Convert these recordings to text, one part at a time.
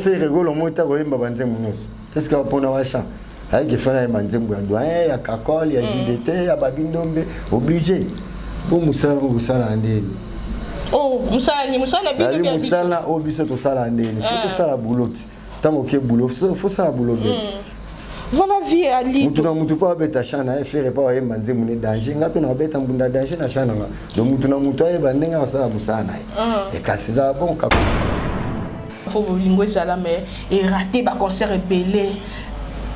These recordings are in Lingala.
fait rigolo au monta ko yemba banze munoso. Qu'est-ce que va pona wa chant? Avec que faire banze mu doyen ya kakol ya JDT ya babindombe obligé. Pour musala ko sala ndeni. Oh, musala bino bien. Musala obiso to sala ndeni. Faut to sala boulot. Tant que boulot, faut sala boulot. Voilà vie ali. Mutu pas beta chana faire pas yemba nze mu danger ngapi na beta mbunda danger na chana. Donc mutu ay bandenga sala musana. Et kasiza bon ka faut bolingo ezala mais et raté ba concert rebelle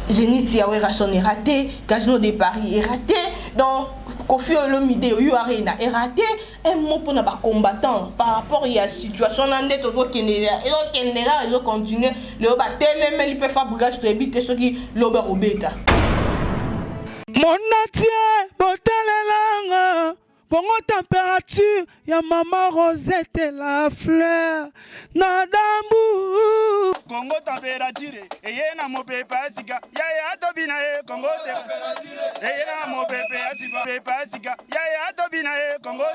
Zénith Yawe Rasson est raté, Casino de Paris est raté, donc Kofi Olomide Oyo Arena est raté, un mot pour nos combattants par rapport à la situation dans des autres Kenya, ils ont continué le bataille mais ils peuvent faire brigade de éviter ceux qui l'obèrent au bêta. Mon atier, botalelanga. Congo température, ya maman Rosette la fleur, nadambu. Congo température, na mo pepe asika, ya tobina Congo température, na mo pepe asika, ya tobina Congo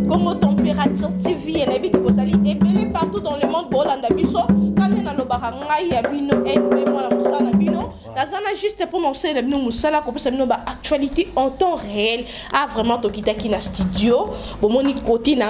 Congo Température TV et les et belé partout dans le monde Bolanda biso quand on a le baranga ya bino et moi la musala bino la zone juste pour annoncer le bino musala comme ça bino ba actualité en temps réel a vraiment to kitaki na studio bo moni côté na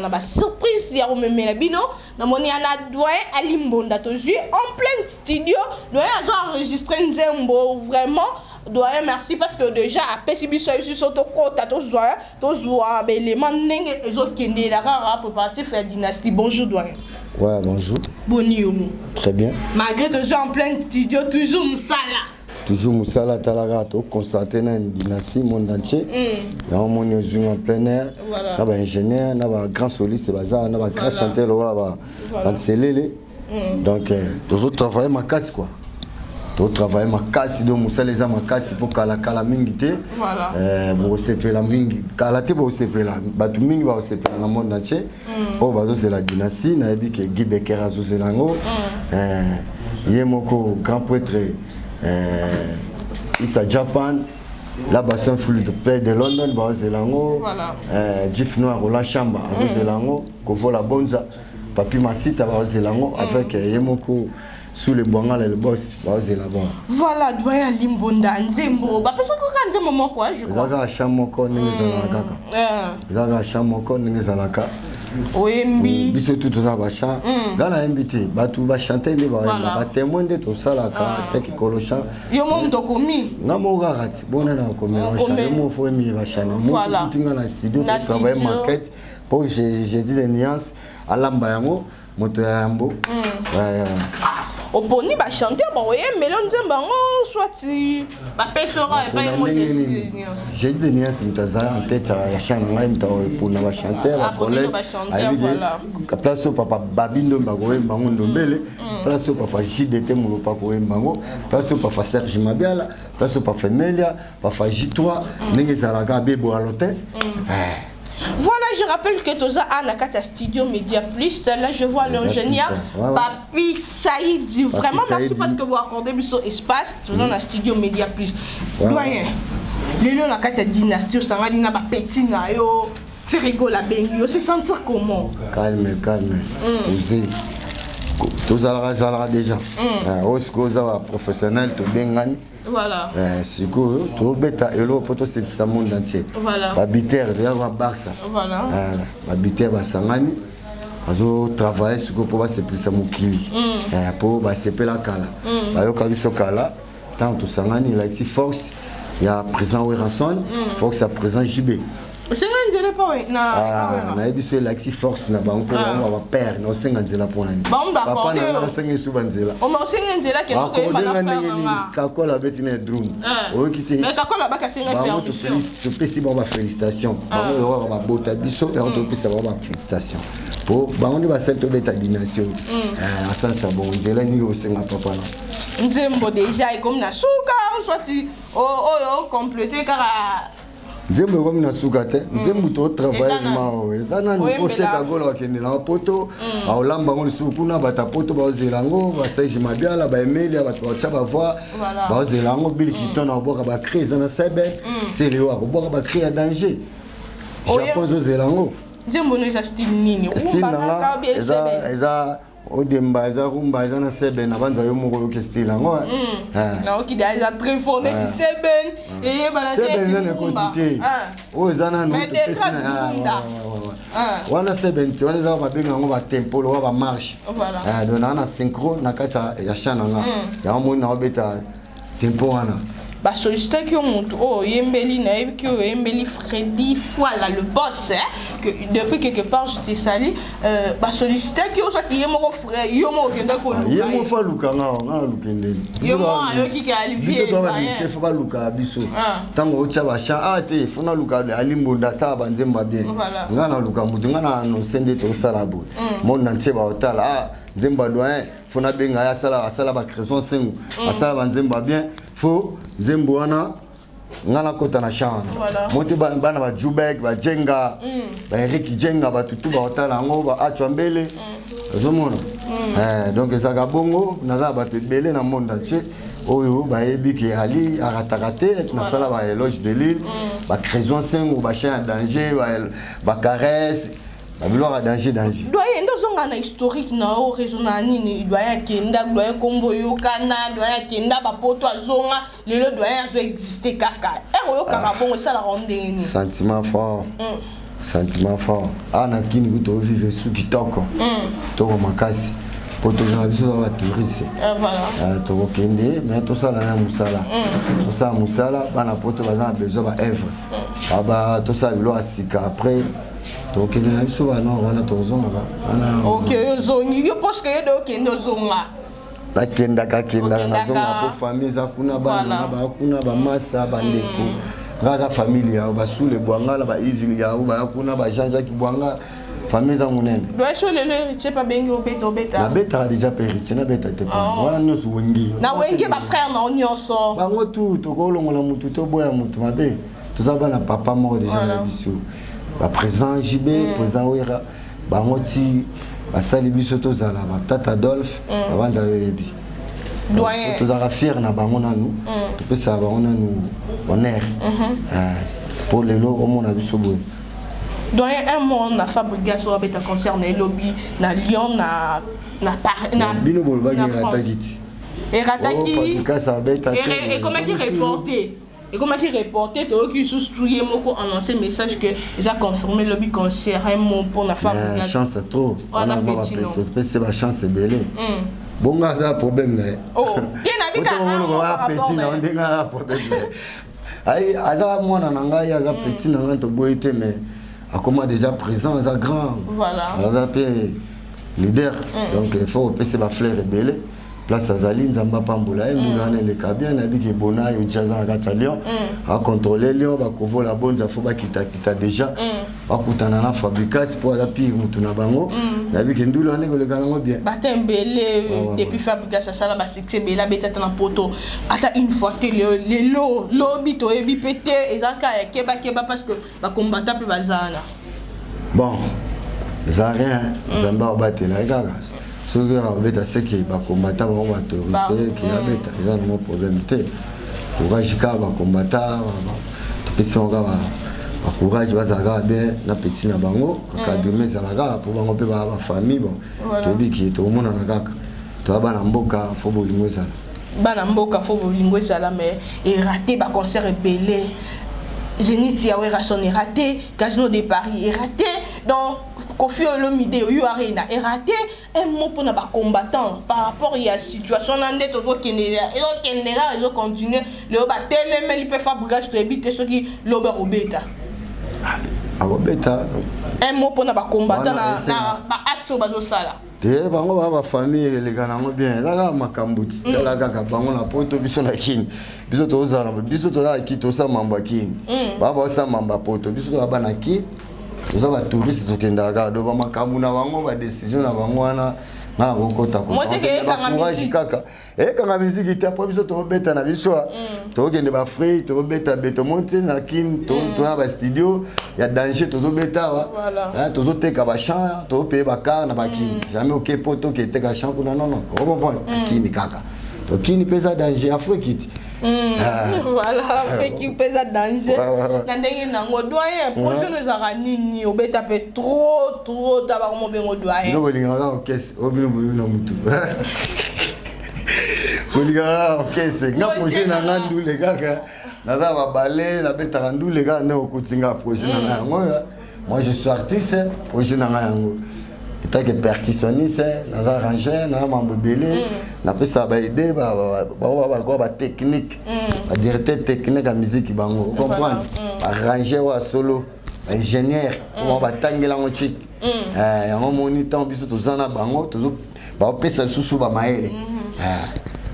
na ba surprise ya omeme la bino na moni ana doyen alimbonda to jouer en plein studio doyen a enregistré nzembo vraiment doyen merci parce que déjà à Pessibiso ici sur ton compte tous doyen élément nenge ezokende la rara pour partir faire dynastie. Bonjour doyen. Ouais, bonjour. Bonjour. Très bien. Malgré toujours en plein studio toujours Moussala. Toujours Moussala Talaga to constater une dynastie monde entier. Là on est en plein air. Là ba ingénieur, là ba grand soliste bazar, là ba grand chanteur là ba Nselele. Donc toujours travailler ma casse quoi. Tout travail ma casse de Moussala les ma casse pour kala mingité. Voilà. Bo sepe la mingi. Kala te bo sepe la batu mingi ba sepe la monde entier. Oh bazo c'est la dynastie na yebi ke Guy Becker azo zelango. Yemoko grand prêtre Issa Japan. La bassin flux de paix de London ba zelango. Voilà. Jif Noir la chamba azo zelango. Kovo la bonza. Papi Masita ba zelango avec Yemoko sous le bangal et le boss, voilà, doyen Limbonda, Nzembo. Bah, parce que quand moment quoi, je crois. Zaga Chamoko, Ningizalaka. Zaga Chamoko, Ningizalaka. Oui, mais. Biso tout ça, Bachan. Dans la invité, Batou va chanter, mais va témoigner de tout ça, la carte, Kolochan. Yo, mon docomi. Namo Garat, bon, on a comme un mot, faut aimer Bachan. Voilà. Tout dans le studio, tu travailles maquette. Pour j'ai dit des nuances à l'ambayango, motoyambo. Au boni ba chanter ba oye melon nzembango soit ba pesora et pas moi j'ai dit des nuances mtaza en tête ya chana ngai mta pour na ba chanter ba collègue voilà place au papa babindo ba ko embango ndombele place au papa JDT mu pa ko embango place au papa Serge Mabiala place au papa Melia papa J3 ndenge zalaka bebo à l'hôtel. Voilà, je rappelle que Toza a un studio Média Plus. Là, je vois l'ingénieur Papi Saïd. Vraiment, merci parce que vous accordez ce espace dans le studio Média Plus. Doyen, les gens ont une dynastie, ça va dire petit nayo, faire rigoler la bengue, se sentir comment? Calme. Toza déjà. Oskoza professionnel, to bengani. Voilà. C'est cool. Tout bêta et l'eau pour tout ce monde entier. Voilà. Babiter, c'est à Barça. Voilà. Babiter, Basangani. Azo travailler sur pour se plus à Moukili. Pour se payer la cala. Bayo kabiso kala. Tant tout Sangani, il a ici force. Il y a président Werasson, force à président JB. C'est un nzela pas na na ebiso l'axi force na bango on va perdre na senga nzela pona ni bon d'accord na senga suba nzela o ma senga nzela ke no ke bana frère kakola beti na drum o kiti mais kakola ba ka senga permission to pesi ba félicitations bango ba bota biso et on to pesi ba félicitations pour bango ba sel to beta dimension ça ça bon nzela ni o senga papa na nzembo déjà et comme na suka o soit o compléter car nzembo comme na suka te nzembo to travailler ma ezana ni pocheta gola wakende na poto aolamba ngo suku na bata poto ba ozelango ba sage mabiala ba emeli ba tcha ba voir ba ozelango bil kitona oboka ba crise na sebe c'est le wa oboka ba crise danger japon ozelango nzembo no ja style nini style na eza odemba eza rumba eza na sebe na banza yo moko yo style ngo na okide eza très fort net seben et bana te seben na quantité o eza na no pesi na wana seben tu wana za ba benga ngo ba tempo lo ba marche donc na synchro na kata ya chana nga ya mo na obeta tempo wana ba solliciter que monto yembeli na ebi que yembeli Freddy Foila le boss que depuis quelque part je t'ai sali ba solliciter que ça qui est mon frère yo mo kenda ko luka yo mo fa luka nga lukende yo mo ayo ki ka alivier biso ba biso fa ba luka biso tango ocha ba sha te fona luka alimbonda sa ba nzemba bien nga na luka mutu nga na no sende to sala bo mon nanche ba otala nzemba doyen fona benga ya sala ba création sengu asala ba nzemba bien fo nzembo wana ngana kota na chana monte bana ba Jubek ba Jenga ba Eric Jenga ba tutu ba otala ngo ba achwambele zomona donc ezaka bongo naza ba tebele na monde entier oyo ba ebiki ali aratakate na sala ba éloge de l'île ba création sengu ba chien danger ba caresse Abulora danger. Doyen ndozonga na historique na o raisonna nini doyen kenda doyen kombo yo kana doyen kenda ba poto azonga lelo doyen azo exister kaka. Oyo kaka bongo ça la ronde ni. Sentiment fort. Sentiment fort. Ana kini kuto vivre sous kitoko. Toko makasi. Poto za biso ba touriste. Voilà. Toko kende mais to sala na musala. To sala musala bana poto bazana besoin ba œuvre. Aba to sala lo asika après donc il y a souvent on a tous OK zongi yo parce que do kendo zonga la kenda na zonga pour famille za kuna bana ba kuna ba masa bandeko raza familia ba sule bwanga ba izili ya ba kuna ba janja ki bwanga famille za munene do eso le héritier pas bengi obeta na beta déjà héritier na beta te wana nyoso wengi na wengi ba frère na onyoso bango tout to ko longola mutu to boya mutu mabe tozaba na papa mort déjà na biso ba présent JB présent Wera bangoti basali biso tozala ba tata Adolphe abanza yebi doyen tozala fier na bango nanu topesa bango nanu honneur pour le lo omona biso boye doyen un mot na fabrication abeta concerne lobby na Lyon na bino bolba ki ratakiti rataki fabrication et comment qui reporter. Et comme il reporté, tu as souscrit mon annoncé message que ils ont confirmé le but concert un mot pour la femme. La chance est trop. On a pas c'est la chance est belle. Bon gars ça problème là. Oh, il y a petit na on dinga problème. Ai aza mwana nanga ya za petit na to boité mais a comment déjà présent aza grand. Voilà. Aza pe leader. Donc il faut passer la fleur belle. Place Azali Nzamba Pambola Moulane le Kabia Nabi qui bona yo jaza ngata Lyon a contrôler Lyon ba kovola bonza fo ba kita déjà ba kutana na fabrication pour la pire mutu na bango Nabi ki ndulu ane ko le kango bien batembele depuis fabrication ça la ba succès bela betata na poto ata une fois que le lo bito e bipete ezaka keba parce que ba combattant pe bazana bon ça rien Nzamba batela gaga ce qui a c'est que les combattants vont terroriser, qui a un problème. Courage, les combattants, les courage, les bien, les petits nabango, les zalaga, pour la famille, tout le monde a un tu as un mboka, il faut que tu aies Banamboka, il faut que tu aies mais raté, le concert est belé. Zénith Yawera son est raté, Casino de Paris est raté, donc Kofi Olomide Oyo Arena est raté, un mot pour nos combattants par rapport à la situation dans des autres Kenya, ils ont continué, le bâtiment, mais ils peuvent fabriquer ce qui l'ober au bêta. Beta. Un mot pour na ba combattant na ba acte bazo sala. Te bango ba famille les gars nango bien. Là makambuti. Là kaka bango na poto biso na kini. Biso to zala biso to na ki to sa mamba kini. Ba sa mamba poto biso to ba na ki. Zo ba touriste to kenda ga do ba makamu na bango ba décision na bango wana. Na kokota ko. Courage kaka. Kanga musique ita po biso to beta na biso. To kende ba free to beta beto monter na kini to na ba studio ya danger to beta wa. Hein to teka ba chant to pe ba car na ba kini. Jamais OK poto qui teka chant kuna non. Ko bon kini kaka. To kini pesa danger Afrique. Voilà, fait qui pesa danger. Na ndenge nango doyen projet nous a nini obeta pe trop taba mo bengo doyen. No bolinga ka okese obino na mutu. Bolinga okese nga projet na ngandu le kaka. Na za ba balé na beta ngandu le kaka na okutinga projet na ngo. Moi je suis artiste, projet na ngango. Tant que percussionniste, nous arrangé, nous avons belé, nous avons ça idée, bah technique, la directeur technique à musique bango, comprendre, arranger ou solo, ingénieur, on va tanguer la moitié, on moniteur biso tous en a bango, tous bah pesa sous ba maele,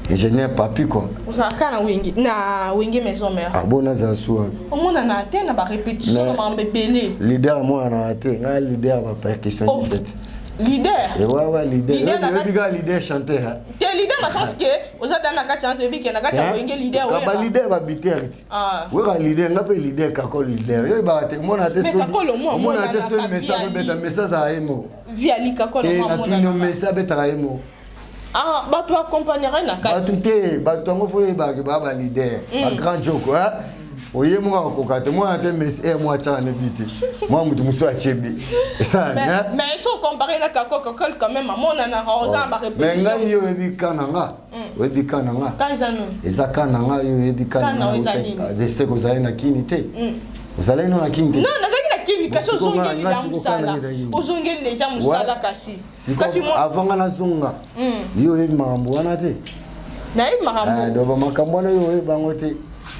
ingénieur papi quoi. Vous avez na wingi maison mère. Ah bon na za sou. Au moins na atteint na ba répétition na belé. Leader moi na atteint, leader ba percussionniste. Leader. Et ouais, leader. Leader chanteur. Tu es leader, mais je pense que vous êtes dans la carte de Bic, la carte de leader. Quand leader va biter. Ah. Oui, leader, on appelle leader, kako leader. Yo ba te mon ate so. Mon ate so message beta message a emo. Via li kako le mo. Et na message beta emo. Ah, ba tu accompagnerais na carte. Ba tu ngo foye ba leader. Ba grand joke, hein. Oye moi kokate moi ate message moi tcha na biti. Moi mutu muso achebi. Ça mais il faut comparer la kako quand même à mon na rosa ba répétition. Mais ngai yo ebi kananga. Webi kananga. Kanzano. Eza kananga yo ebi kananga. Je sais que vous allez na kinité. Vous allez na kinité. Non, na zaki na kinité kasi ozongeli na musala. Ozongeli déjà musala kasi. Kasi avant na zonga. Yo ebi makambo wana te. Na ebi makambo. Do ba makambo na yo ebi bango te.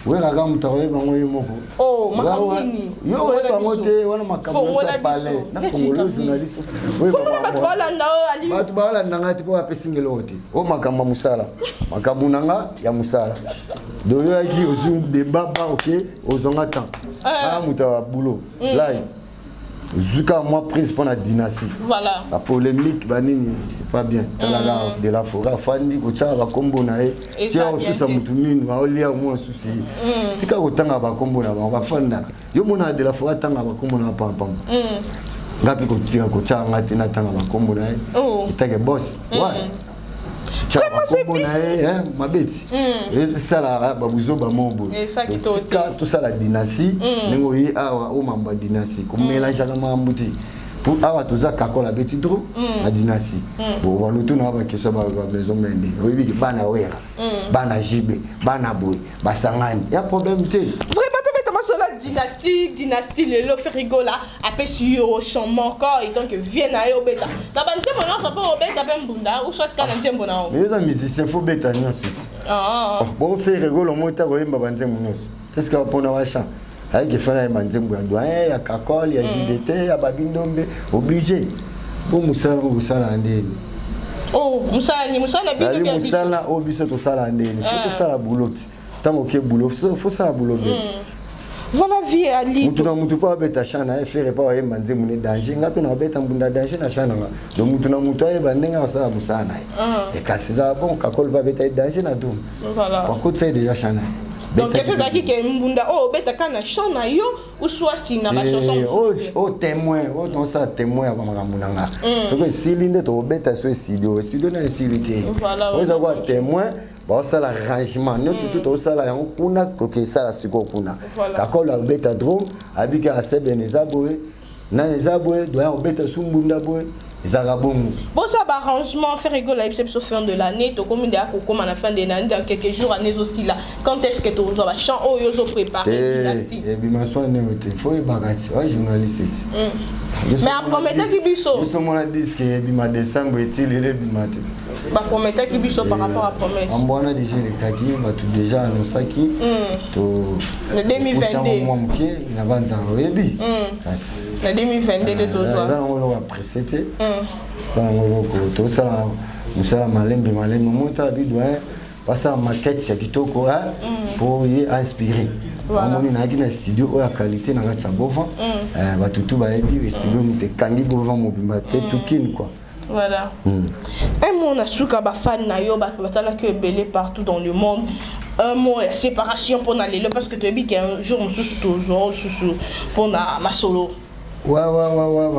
Oui, la gamme travaille dans le mot. Oh, Makamini. Yo, ouais, pas monter, on a Makamini. Ça parler. Na fongolo journaliste. Oui, ba bala nanga tipo apesinge loti. O Makamba musala. Makabunanga ya musala. Do yo aki ozung de baba OK, ozonga temps. Ah muta boulot. Là. Zuka moi prise pour la dynastie. Voilà. La polémique banini c'est pas bien. Talaga de la forêt fandi ko tcha ba kombo na e. Tia aussi ça mutumini wa olia mo souci. Tika ko tanga ba kombo na ba fanda. Yo mona de la forêt tanga ba kombo na pam pam. Ngapi ko tia ko tcha ngati na tanga ba kombo na e. Itake boss. Ouais. Comment c'est bien ma bête. Et ça la babuzo ba mombo. Et ça qui tout ça la dynastie, nengo yi awa o mamba dynastie ko mélange ka mambuti. Pour awa tout ça kako la bête trop la dynastie. Bon on nous tourne ba keso ba maison mende. Oyebi bana wera. Bana jibe, bana boy, ba sangani. Y a problème té. Dynastie le fait rigoler après sur au champ encore et donc viennent à obeta la bande mon ça peut obeta ben bunda ou soit quand on bon na mais les musiciens faut beta ni ensuite bon fait rigoler au mota ko yimba bande mon qu'est-ce que pour na wacha avec que faire bande mon doyen ya kakol ya JDT ya babindombe obligé pour musala ndeni musala bindo bien musala obiso to sala ndeni faut to sala boulot tant que boulot faut sala boulot. Voilà vie ali. Mutu pa beta chana e faire pa yemba nzemu ne danger ngapi na beta mbunda danger na chana nga. Do mutu e bandenga sa musana. E kasiza bon kakol va beta danger na dum. Voilà. Par contre c'est déjà chana. Donc qu'est-ce que qui mbunda beta kana chana yo ou soit si na ba chanson. Témoin, non ça témoin ba mamunanga. So que si linde to beta so studio na silité. Voilà. Vous avez témoin. Bon ça l'arrangement nous surtout tout ça là on kuna que ça la siko kuna kakol la beta drum abika sebe nezabwe na nezabwe doya beta sumbunda boy Zarabongo. Bon, ça va arrangement, faire rigoler la fin de l'année, tu comme à la fin de l'année, dans quelques jours, années aussi là. Quand est-ce que tu as chant, oh, ils ont préparé. Et bien, ma soirée, il faut y bagage. Ouais, journaliste. Mais après, qui biso. Je suis mon disque, et bien, ma décembre, et il est bien. Bah, prometteur qui biso par rapport à promesse. En bon, on a déjà les kaki, tout déjà annoncé le 2022. Il a 20 ans, et bien. Le 2022 de tous. On va précéder. Tout ça, nous sommes malins, nous passer en maquette, c'est kitoko pour y inspirer. Voilà. On a un studio où la qualité n'a pas de bon. Tout va être bien. Studio nous te kangi bovan mobimba tout kin quoi. Voilà. Un mot na suka ba fan na yo ba batala que belé partout dans le monde. Un mot séparation pour aller là parce que tu dis qu'un jour on sous toujours pour na ma solo. Ouais,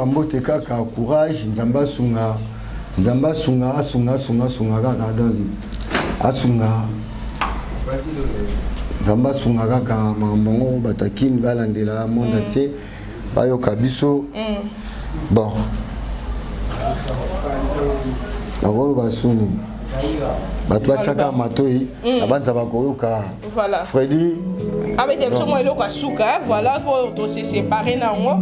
mbote kaka courage, nzamba sunga kaka donc asunga nzamba sunga kaka mambongo batakini balandela monde entier bayoka biso bon agolo basuni bato bachaka matoi abanza bakoyoka Freddy avec des personnes eloko asuka voilà pour se séparer na ngo.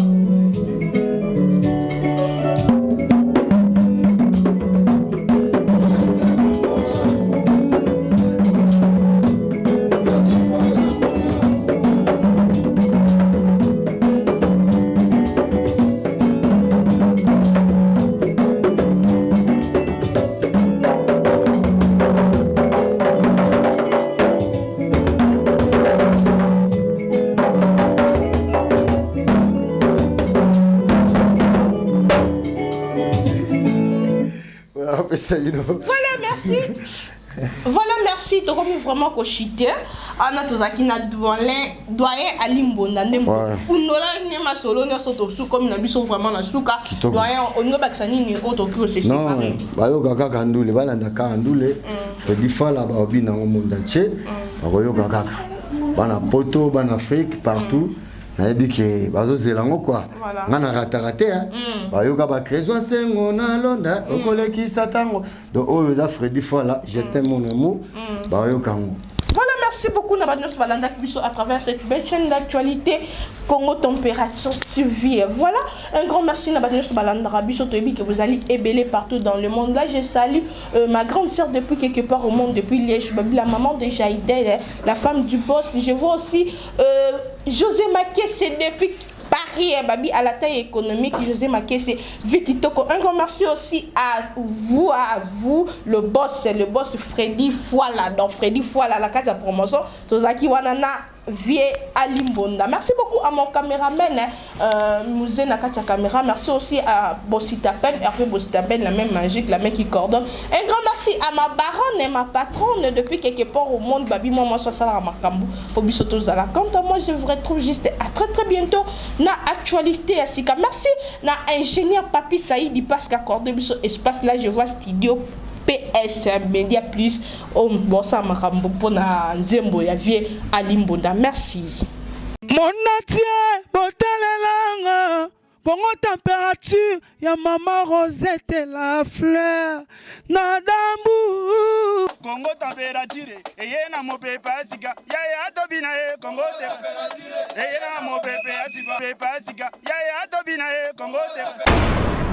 Voilà, merci. Voilà, merci. Tu as vraiment cochité. Ana tozaki na doyen Alimbonda ndembo. Unola nema solo na soto su comme na biso vraiment na suka. Doyen ongo baksani ni auto que c'est séparé. Non, bayo kaka kandule balanda kandule. Freddy Fala ba obi na monde entier. Bayo kaka. Bana poto, bana fake partout. nayebi ke bazozelango kwa ngana ratarate bayoka bakrezwa sengo na londa okolekisa tango donc oyo za Freddy Fala je t'aime mon amour bayoka ngo. Voilà, merci beaucoup Nabanos Balanda Biso à travers cette belle chaîne d'actualité Congo Température TV. Voilà, un grand merci Nabanos Balanda Biso Tobi que vous allez ébeler partout dans le monde. Là, je salue ma grande sœur depuis quelque part au monde, depuis Liège, la maman de Jaïdel, la femme du boss. Je vois aussi José Maké, c'est depuis Paris, Babi, à la taille économique, José Maké, c'est Vicky Toko. Un grand merci aussi à vous, le boss Freddy Fala. Donc Freddy Fala, la carte de promotion, Tozaki Wanana, Vie Alimbonda. Merci beaucoup à mon caméraman, Mouzé Nakata Caméra. Merci aussi à Bossitapen, Hervé Bossitapen, la même magique, la même qui coordonne. Un grand merci à ma baronne et ma patronne depuis quelque part au monde, Babi, moi, soit ça, Makambu, Obisoto Zala. Quant à moi, je vous retrouve juste à très bientôt. Na actualité à Sika. Merci na ingénieur Papi Saïdi parce qu'accordé ce espace là je vois studio PS Media Plus au bossa makambo pona nzembo ya vie Alimbonda. Merci. Monatie botalelanga Congo température ya maman Rosette la fleur Nadambu Congo température et na mo pepa sika ya tobina Congo température et na mo pepa sika ya tobina Congo température